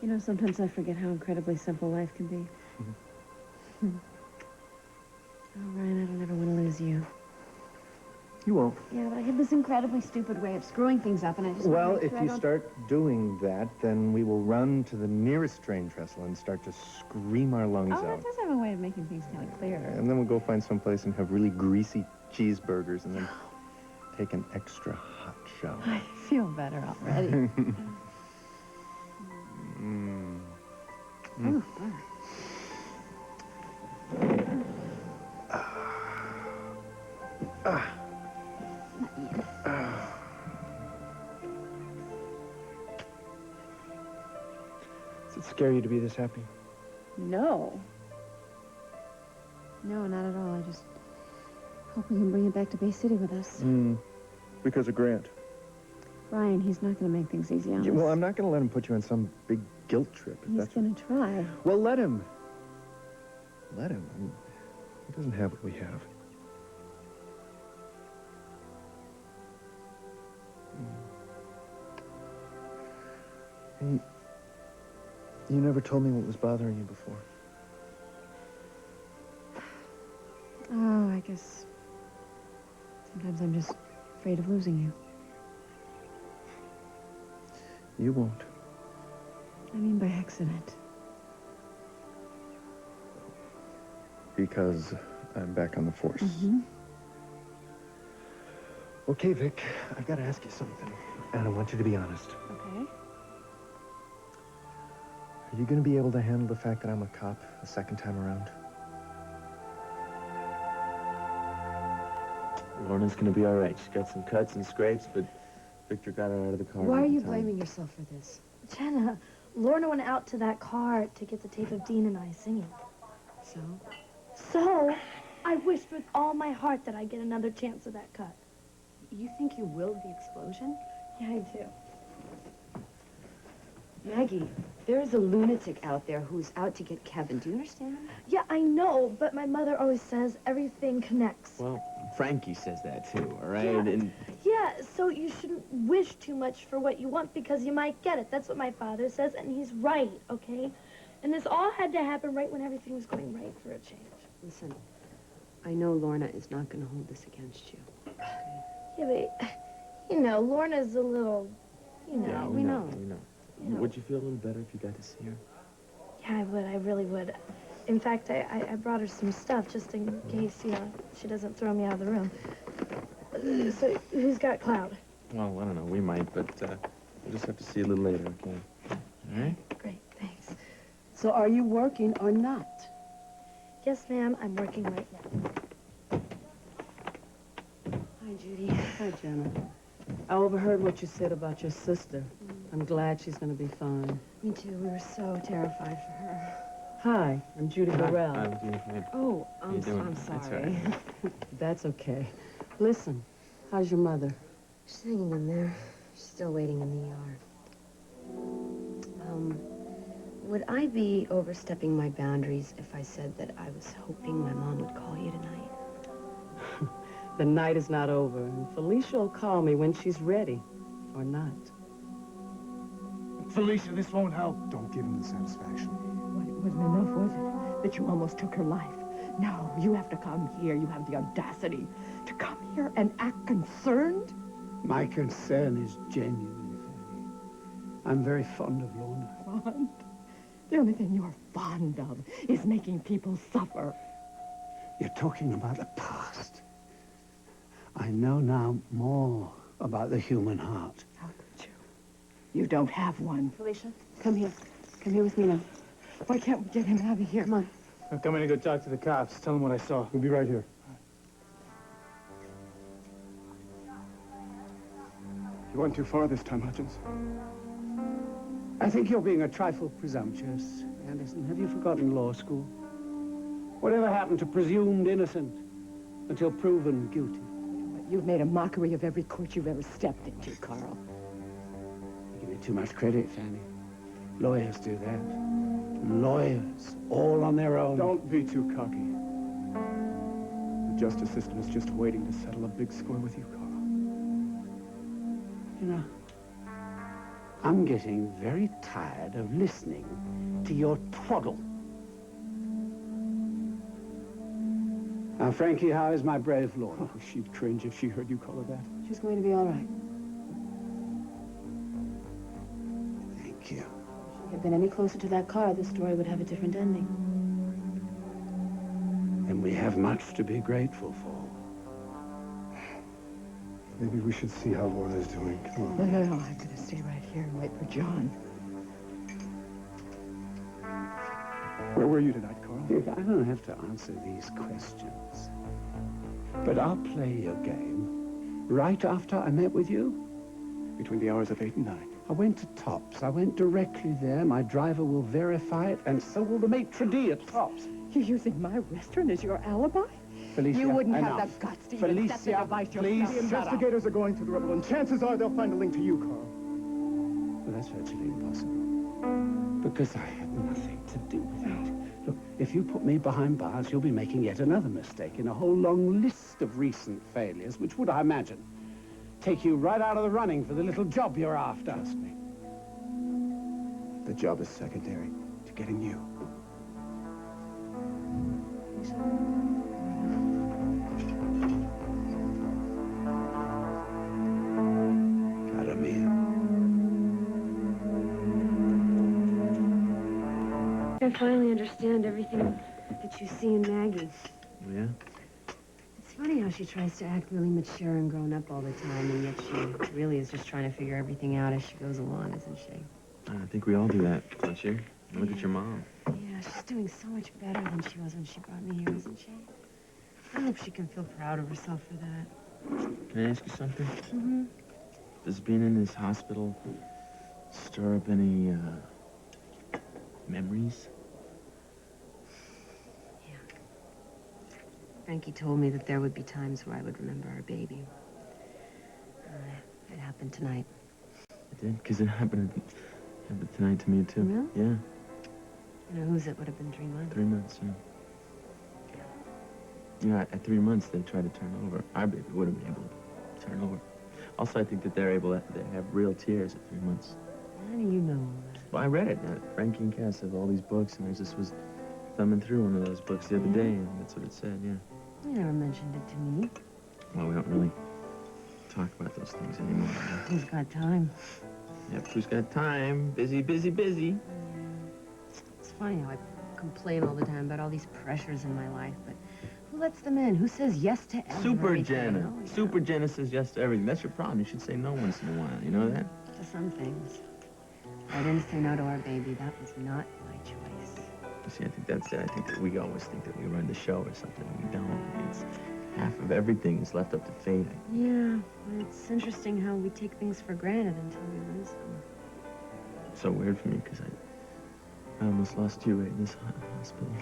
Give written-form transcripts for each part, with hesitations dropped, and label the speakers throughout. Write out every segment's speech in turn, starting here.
Speaker 1: You know, sometimes I forget how incredibly simple life can be. Oh, Ryan, I don't ever want to lose you.
Speaker 2: You won't.
Speaker 1: Yeah, but I have this incredibly stupid way of screwing things up, and I just...
Speaker 2: Well, if you start doing that, then we will run to the nearest train trestle and start to scream our lungs out.
Speaker 1: Oh, that does have a way of making things kind of clearer.
Speaker 2: And then we'll go find someplace and have really greasy cheeseburgers and then take an extra hot shower.
Speaker 1: I feel better already. Ooh,
Speaker 2: Does it scare you to be this happy?
Speaker 1: No. No, not at all. I just hope we can bring it back to Bay City with us.
Speaker 2: Because of Grant.
Speaker 1: Ryan, he's not going to make things easy on us.
Speaker 2: Well, I'm not going to let him put you on some big guilt trip.
Speaker 1: He's going to try.
Speaker 2: Well, let him. Let him. I mean, he doesn't have what we have. Hey, you never told me what was bothering you before.
Speaker 1: Oh, I guess sometimes I'm just afraid of losing you.
Speaker 2: You won't.
Speaker 1: I mean by accident.
Speaker 2: Because I'm back on the force. Okay, Vic, I've got to ask you something, and I want you to be honest.
Speaker 1: Okay.
Speaker 2: Are you going to be able to handle the fact that I'm a cop the second time around?
Speaker 3: Lorna's gonna be all right. She's got some cuts and scrapes, but Victor got her out of the car.
Speaker 4: Why are you blaming yourself for this?
Speaker 5: Jenna, Lorna went out to that car to get the tape of Dean and I singing.
Speaker 4: So?
Speaker 5: So, I wished with all my heart that I'd get another chance at that cut.
Speaker 4: You think you willed the explosion?
Speaker 5: Yeah, I do.
Speaker 4: Maggie, there is a lunatic out there who's out to get Kevin. Do you understand?
Speaker 5: Yeah, I know, but my mother always says everything connects.
Speaker 3: Well, Frankie says that too, all right?
Speaker 5: Yeah.
Speaker 3: And
Speaker 5: Yeah, so you shouldn't wish too much for what you want because you might get it. That's what my father says, and he's right, okay? And this all had to happen right when everything was going right for a change.
Speaker 4: Listen, I know Lorna is not going to hold this against you.
Speaker 5: Yeah, but, you know, Lorna's a little, you know.
Speaker 3: yeah,
Speaker 4: we know.
Speaker 3: We know.
Speaker 5: You know.
Speaker 3: Would you feel a little better if you got to see her?
Speaker 5: Yeah, I would. I really would. In fact, I brought her some stuff just in case, you know, she doesn't throw me out of the room. So, who's got Cloud?
Speaker 3: Well, I don't know. We might, but we'll just have to see a little later, okay? All right?
Speaker 5: Great, thanks.
Speaker 6: So are you working or not?
Speaker 5: Yes, ma'am, I'm working right now.
Speaker 4: Hi, Judy.
Speaker 6: Hi, Jenna. I overheard what you said about your sister. I'm glad she's going to be fine.
Speaker 4: Me too. We were so terrified for her.
Speaker 6: Hi, I'm Judy Burrell.
Speaker 3: I'm doing fine.
Speaker 4: Oh,
Speaker 3: How you doing?
Speaker 4: I'm
Speaker 3: That's all
Speaker 4: sorry.
Speaker 3: right.
Speaker 6: That's okay. Listen, how's your mother?
Speaker 4: She's hanging in there. She's still waiting in the ER. Would I be overstepping my boundaries if I said that I was hoping my mom would call you tonight?
Speaker 6: The night is not over, and Felicia will call me when she's ready, or not.
Speaker 7: Felicia, this won't help. Don't give him the satisfaction.
Speaker 8: What, it wasn't enough, was it? That you almost took her life. No, you have to come here. You have the audacity to come here and act concerned.
Speaker 7: My concern is genuine, Fanny. I'm very fond of Lorna.
Speaker 8: Fond? The only thing you're fond of is making people suffer.
Speaker 7: You're talking about the past. I know now more about the human heart.
Speaker 8: How could you? You don't have one.
Speaker 4: Felicia, come here. Come here with me now.
Speaker 8: Why can't we get him out of here?
Speaker 4: Come on.
Speaker 7: I'm coming to go talk to the cops. Tell them what I saw. We'll be right here. You went too far this time, Hutchins. I think you're being a trifle presumptuous, Anderson. Have you forgotten law school? Whatever happened to presumed innocent until proven guilty?
Speaker 8: You've made a mockery of every court you've ever stepped into, Carl.
Speaker 7: You give me too much credit, Fanny. Lawyers do that. Lawyers, all on their own.
Speaker 9: Don't be too cocky. The justice system is just waiting to settle a big score with you, Carl.
Speaker 7: You know, I'm getting very tired of listening to your twaddle. Now, Frankie, how is my brave Lorna?
Speaker 9: Oh, she'd cringe if she heard you call her that.
Speaker 4: She's going to be all right.
Speaker 7: Thank you.
Speaker 4: If she had been any closer to that car, the story would have a different ending.
Speaker 7: And we have much to be grateful for.
Speaker 9: Maybe we should see how Lorna's doing. Come on.
Speaker 8: No, I'm gonna stay right here and wait for John.
Speaker 9: Where were you tonight, Carl?
Speaker 7: I don't have to answer these questions. But I'll play your game right after I met with you.
Speaker 9: Between the hours of 8 and 9.
Speaker 7: I went to Tops. I went directly there. My driver will verify it, and so will the maitre d' at Tops.
Speaker 8: You're using my restaurant as your alibi?
Speaker 7: Felicia,
Speaker 8: You wouldn't
Speaker 7: enough.
Speaker 8: have the guts to even set the
Speaker 7: Felicia,
Speaker 8: device
Speaker 7: please
Speaker 8: yourself.
Speaker 9: The investigators are going to the rebel, and chances are they'll find a link to you, Carl.
Speaker 7: Well, that's virtually impossible. Because I had nothing to do with it. Look, if you put me behind bars, you'll be making yet another mistake in a whole long list of recent failures, which would, I imagine, take you right out of the running for the little job you're after.
Speaker 9: Trust me. The job is secondary to getting you.
Speaker 4: I finally understand everything that you see in Maggie.
Speaker 3: Yeah?
Speaker 4: It's funny how she tries to act really mature and grown up all the time, and yet she really is just trying to figure everything out as she goes along, isn't she?
Speaker 3: I think we all do that, don't you? Look at your mom.
Speaker 4: Yeah, she's doing so much better than she was when she brought me here, isn't she? I hope she can feel proud of herself for that.
Speaker 3: Can I ask you something?
Speaker 4: Mm-hmm.
Speaker 3: Does being in this hospital stir up any, memories?
Speaker 4: Frankie told me that there would be times where I would remember our baby. It happened tonight.
Speaker 3: It did? Because it happened tonight to me, too.
Speaker 4: Really?
Speaker 3: Yeah.
Speaker 4: You know, whose it would have been 3 months?
Speaker 3: 3 months, yeah. Yeah, at 3 months, they tried to turn over. Our baby would have been able to turn over. Also, I think that they're able to have real tears at 3 months.
Speaker 4: How do you know?
Speaker 3: Well, I read it. Frankie and Cass have all these books, and I just was thumbing through one of those books the other day, and that's what it said, yeah.
Speaker 4: You never mentioned it to me.
Speaker 3: Well, we don't really talk about those things anymore.
Speaker 4: Who's got time?
Speaker 3: Yep, who's got time? Busy, busy, busy.
Speaker 4: It's funny how I complain all the time about all these pressures in my life, but who lets them in? Who says yes to everything?
Speaker 3: Super Jenna.
Speaker 4: Oh, yeah.
Speaker 3: Super Jenna says yes to everything. That's your problem. You should say no once in a while. You know that?
Speaker 4: To some things. I didn't say no to our baby. That was not my choice.
Speaker 3: You see, I think that's it. I think that we always think that we run the show or something. We don't. It's half of everything is left up to fate.
Speaker 4: Yeah, it's interesting how we take things for granted until we lose them.
Speaker 3: It's so weird for me because I almost lost you right in this hospital.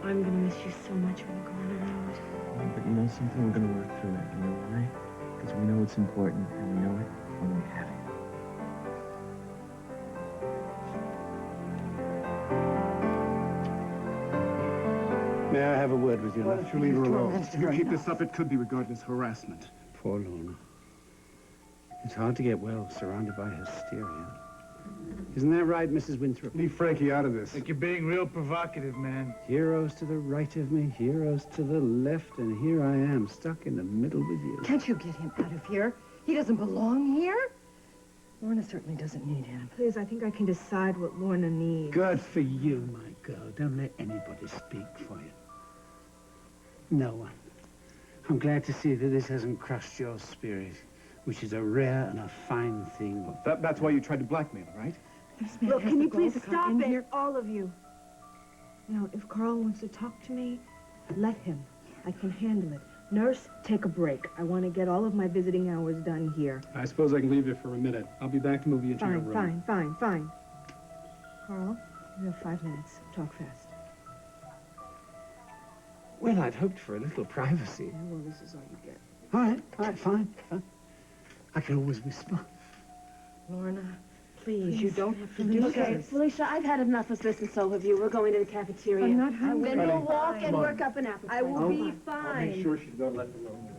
Speaker 4: I'm gonna miss you so much when you go on the road.
Speaker 3: But you know something? We're gonna work through it. You know why? Because we know it's important, and we know it when we have it.
Speaker 7: May I have a word with you?
Speaker 9: Why don't you leave her alone? If you keep this up, it could be regarded as harassment.
Speaker 7: Poor Lorna. It's hard to get well surrounded by hysteria. Isn't that right, Mrs. Winthrop?
Speaker 9: Leave Frankie out of this.
Speaker 10: You're being real provocative, man.
Speaker 7: Heroes to the right of me, heroes to the left, and here I am, stuck in the middle with you.
Speaker 8: Can't you get him out of here? He doesn't belong here. Lorna certainly doesn't need him.
Speaker 11: Please, I think I can decide what Lorna needs.
Speaker 7: Good for you, my girl. Don't let anybody speak for you. No one. I'm glad to see that this hasn't crushed your spirit, which is a rare and a fine thing.
Speaker 9: Well, that's why you tried to blackmail her, right?
Speaker 11: Look, can you please stop it, all of you? Now, if Carl wants to talk to me, let him. I can handle it. Nurse, take a break. I want to get all of my visiting hours done here.
Speaker 9: I suppose I can leave you for a minute. I'll be back to move you into your room.
Speaker 11: Fine. Carl, you have 5 minutes. Talk fast.
Speaker 7: Well, I'd hoped for a little privacy.
Speaker 11: Yeah, well, this is all you get.
Speaker 7: All right, fine. I can always whisper.
Speaker 8: Lorna,
Speaker 6: Please, you don't have to do
Speaker 4: Okay,
Speaker 6: this.
Speaker 4: Felicia, I've had enough of this, and so have you. We're going to the cafeteria.
Speaker 8: I'm not hungry.
Speaker 4: Then we'll walk and work up an appetite.
Speaker 11: I will be
Speaker 9: I'll
Speaker 11: fine.
Speaker 9: make sure she's not left alone.